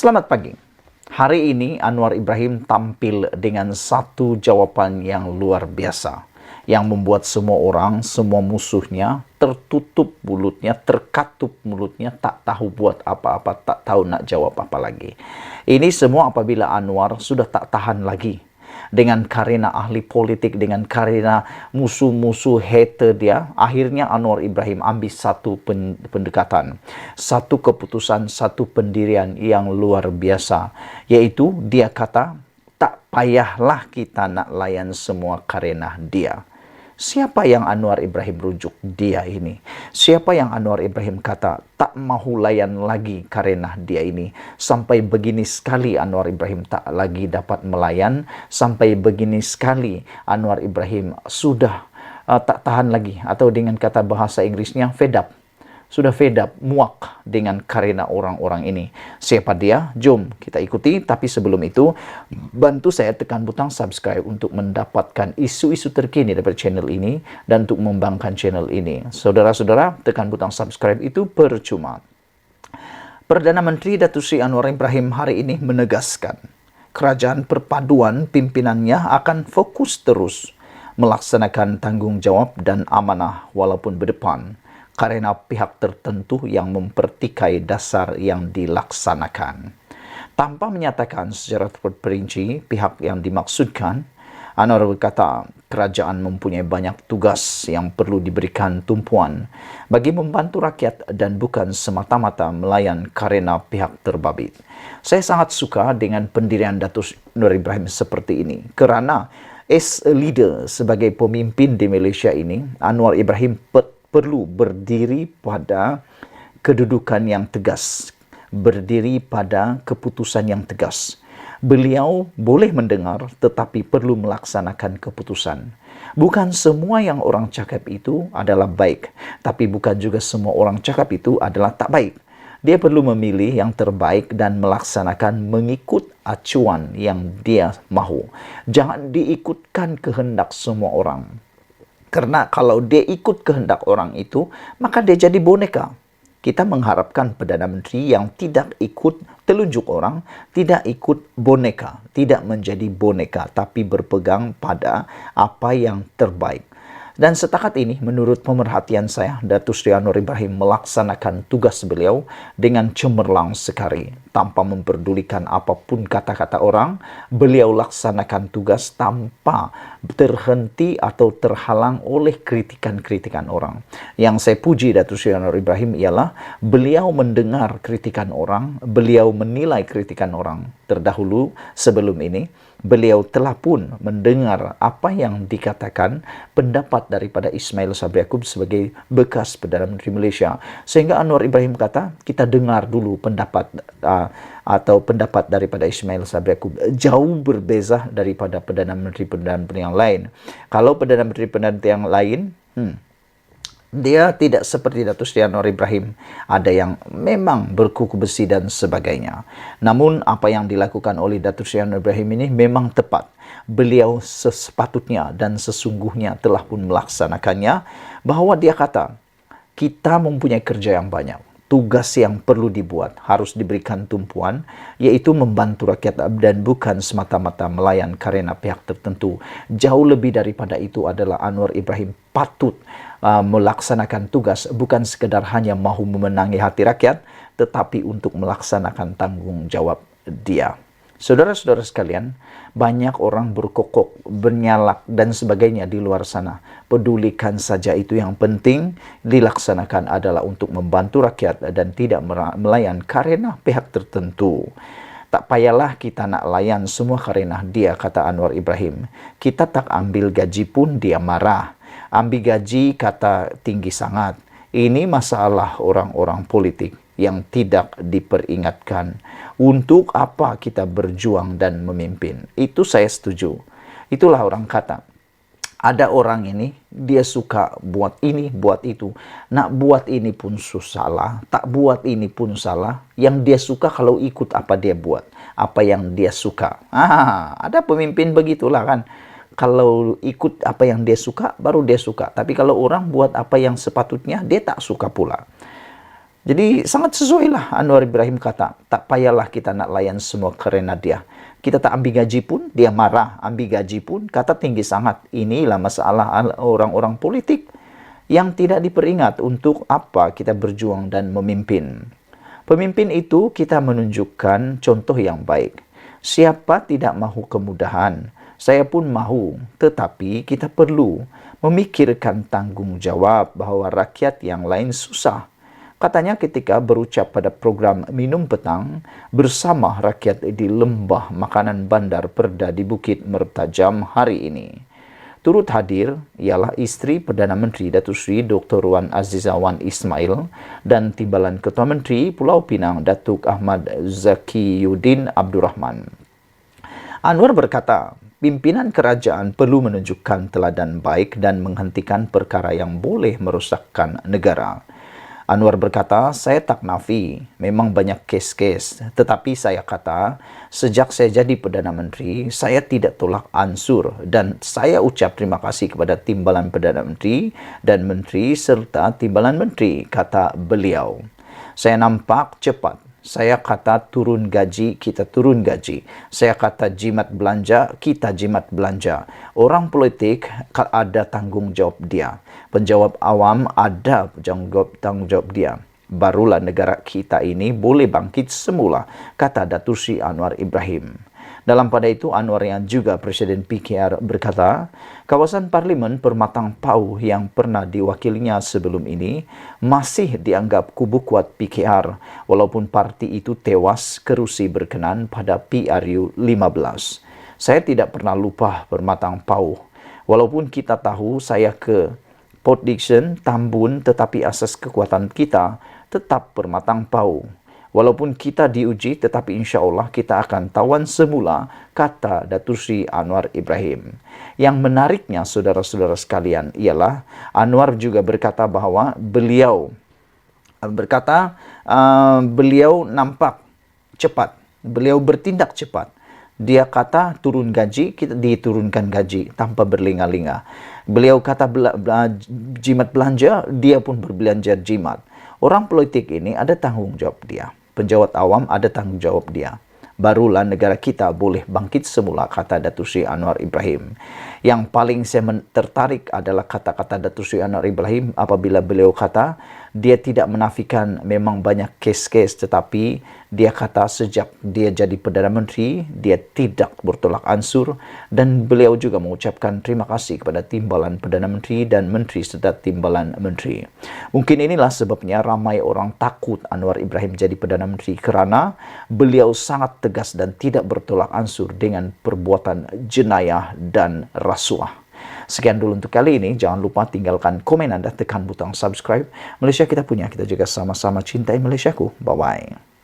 Selamat pagi. Hari ini Anwar Ibrahim tampil dengan satu jawaban yang luar biasa, yang membuat semua orang, semua musuhnya tertutup mulutnya, terkatup mulutnya, tak tahu buat apa-apa, tak tahu nak jawab apa lagi. Ini semua apabila Anwar sudah tak tahan lagi dengan karena ahli politik, dengan karena musuh-musuh hater dia, akhirnya Anwar Ibrahim ambil satu pendekatan, satu keputusan, satu pendirian yang luar biasa, yaitu dia kata, tak payahlah kita nak layan semua karena dia. Siapa yang Anwar Ibrahim rujuk? Dia ini. Siapa yang Anwar Ibrahim kata tak mahu layan lagi karena dia ini? Sampai begini sekali Anwar Ibrahim tak lagi dapat melayan. Sampai begini sekali Anwar Ibrahim sudah tak tahan lagi. Atau dengan kata bahasa Inggrisnya fed up. Sudah fed up, muak dengan karena orang-orang ini. Siapa dia? Jom kita ikuti. Tapi sebelum itu, bantu saya tekan butang subscribe untuk mendapatkan isu-isu terkini daripada channel ini dan untuk membangkang channel ini. Saudara-saudara, tekan butang subscribe itu percuma. Perdana Menteri Datuk Seri Anwar Ibrahim hari ini menegaskan kerajaan perpaduan pimpinannya akan fokus terus melaksanakan tanggungjawab dan amanah walaupun berdepan karena pihak tertentu yang mempertikai dasar yang dilaksanakan. Tanpa menyatakan secara terperinci pihak yang dimaksudkan, Anwar berkata kerajaan mempunyai banyak tugas yang perlu diberikan tumpuan bagi membantu rakyat dan bukan semata-mata melayan karena pihak terbabit. Saya sangat suka dengan pendirian Datuk Anwar Ibrahim seperti ini kerana as a leader, sebagai pemimpin di Malaysia ini, Anwar Ibrahim perlu berdiri pada kedudukan yang tegas, berdiri pada keputusan yang tegas. Beliau boleh mendengar tetapi perlu melaksanakan keputusan. Bukan semua yang orang cakap itu adalah baik, tapi bukan juga semua orang cakap itu adalah tak baik. Dia perlu memilih yang terbaik dan melaksanakan mengikut acuan yang dia mahu. Jangan diikutkan kehendak semua orang. Karena kalau dia ikut kehendak orang itu, maka dia jadi boneka. Kita mengharapkan Perdana Menteri yang tidak ikut telunjuk orang, tidak ikut boneka, tidak menjadi boneka, tapi berpegang pada apa yang terbaik. Dan setakat ini, menurut pemerhatian saya, Datuk Seri Anwar Ibrahim melaksanakan tugas beliau dengan cemerlang sekali. Tanpa memperdulikan apapun kata-kata orang, beliau laksanakan tugas tanpa terhenti atau terhalang oleh kritikan-kritikan orang. Yang saya puji Datuk Seri Anwar Ibrahim ialah beliau mendengar kritikan orang, beliau menilai kritikan orang terdahulu sebelum ini. Beliau telah pun mendengar apa yang dikatakan pendapat daripada Ismail Sabri Yaakob sebagai bekas Perdana Menteri Malaysia. Sehingga Anwar Ibrahim kata, kita dengar dulu pendapat daripada Ismail Sabri Yaakob. Jauh berbeza daripada Perdana Menteri-Perdana Menteri yang lain. Kalau Perdana Menteri-Perdana Menteri yang lain, dia tidak seperti Datuk Seri Anwar Ibrahim. Ada yang memang berkuku besi dan sebagainya. Namun apa yang dilakukan oleh Datuk Seri Anwar Ibrahim ini memang tepat. Beliau sepatutnya dan sesungguhnya telah pun melaksanakannya. Bahawa dia kata, kita mempunyai kerja yang banyak. Tugas yang perlu dibuat harus diberikan tumpuan, yaitu membantu rakyat dan bukan semata-mata melayan karena pihak tertentu. Jauh lebih daripada itu adalah Anwar Ibrahim patut melaksanakan tugas bukan sekedar hanya mahu memenangi hati rakyat, tetapi untuk melaksanakan tanggungjawab dia. Saudara-saudara sekalian, banyak orang berkokok, bernyalak dan sebagainya di luar sana. Pedulikan saja itu yang penting dilaksanakan adalah untuk membantu rakyat dan tidak melayan karena pihak tertentu. Tak payahlah kita nak layan semua karena dia, kata Anwar Ibrahim. Kita tak ambil gaji pun dia marah. Ambil gaji kata tinggi sangat. Ini masalah orang-orang politik yang tidak diperingatkan. Untuk apa kita berjuang dan memimpin? Itu saya setuju. Itulah orang kata. Ada orang ini, dia suka buat ini, buat itu. Nak buat ini pun salah, tak buat ini pun salah. Yang dia suka kalau ikut apa dia buat. Apa yang dia suka. Ada pemimpin begitulah kan. Kalau ikut apa yang dia suka, baru dia suka. Tapi kalau orang buat apa yang sepatutnya, dia tak suka pula. Jadi sangat sesuai lah Anwar Ibrahim kata, tak payahlah kita nak layan semua kerana dia. Kita tak ambil gaji pun, dia marah. Ambil gaji pun, kata tinggi sangat. Inilah masalah orang-orang politik yang tidak diperingat untuk apa kita berjuang dan memimpin. Pemimpin itu kita menunjukkan contoh yang baik. Siapa tidak mahu kemudahan? Saya pun mahu, tetapi kita perlu memikirkan tanggungjawab bahawa rakyat yang lain susah. Katanya ketika berucap pada program Minum Petang bersama rakyat di Lembah Makanan Bandar Perda di Bukit Mertajam hari ini. Turut hadir ialah isteri Perdana Menteri Datuk Seri Dr. Wan Aziza Wan Ismail dan Timbalan Ketua Menteri Pulau Pinang Datuk Ahmad Zakiyuddin Abdul Rahman. Anwar berkata, pimpinan kerajaan perlu menunjukkan teladan baik dan menghentikan perkara yang boleh merosakkan negara. Anwar berkata, saya tak nafi, memang banyak kes-kes. Tetapi saya kata, sejak saya jadi Perdana Menteri, saya tidak tolak ansur. Dan saya ucap terima kasih kepada Timbalan Perdana Menteri dan Menteri serta Timbalan Menteri, kata beliau. Saya nampak cepat. Saya kata turun gaji, kita turun gaji. Saya kata jimat belanja, kita jimat belanja. Orang politik ada tanggungjawab dia. Penjawab awam ada tanggungjawab dia. Barulah negara kita ini boleh bangkit semula, kata Datuk Seri Anwar Ibrahim. Dalam pada itu, Anwar yang juga Presiden PKR berkata, kawasan Parlimen Permatang Pau yang pernah diwakilinya sebelum ini masih dianggap kubu kuat PKR walaupun parti itu tewas kerusi berkenan pada PRU 15. Saya tidak pernah lupa Permatang Pau. Walaupun kita tahu saya ke Port Dickson, Tambun, tetapi asas kekuatan kita tetap Permatang Pau. Walaupun kita diuji, tetapi insya Allah kita akan tawan semula, kata Datuk Seri Anwar Ibrahim. Yang menariknya, saudara-saudara sekalian, ialah Anwar juga berkata bahawa beliau nampak cepat. Beliau bertindak cepat. Dia kata turun gaji, kita diturunkan gaji tanpa berlinga-linga. Beliau kata jimat belanja, dia pun berbelanja jimat. Orang politik ini ada tanggungjawab dia. Penjawat awam ada tanggungjawab dia. Barulah negara kita boleh bangkit semula, kata Datuk Seri Anwar Ibrahim. Yang paling saya tertarik adalah kata-kata Datuk Seri Anwar Ibrahim apabila beliau kata dia tidak menafikan memang banyak kes-kes, tetapi dia kata sejak dia jadi Perdana Menteri, dia tidak bertolak ansur, dan beliau juga mengucapkan terima kasih kepada Timbalan Perdana Menteri dan Menteri serta Timbalan Menteri. Mungkin inilah sebabnya ramai orang takut Anwar Ibrahim jadi Perdana Menteri kerana beliau sangat tegas dan tidak bertolak ansur dengan perbuatan jenayah dan rasuah. Sekian dulu untuk kali ini. Jangan lupa tinggalkan komen anda, tekan butang subscribe. Malaysia kita punya, kita juga sama-sama cintai Malaysiaku. Bye-bye.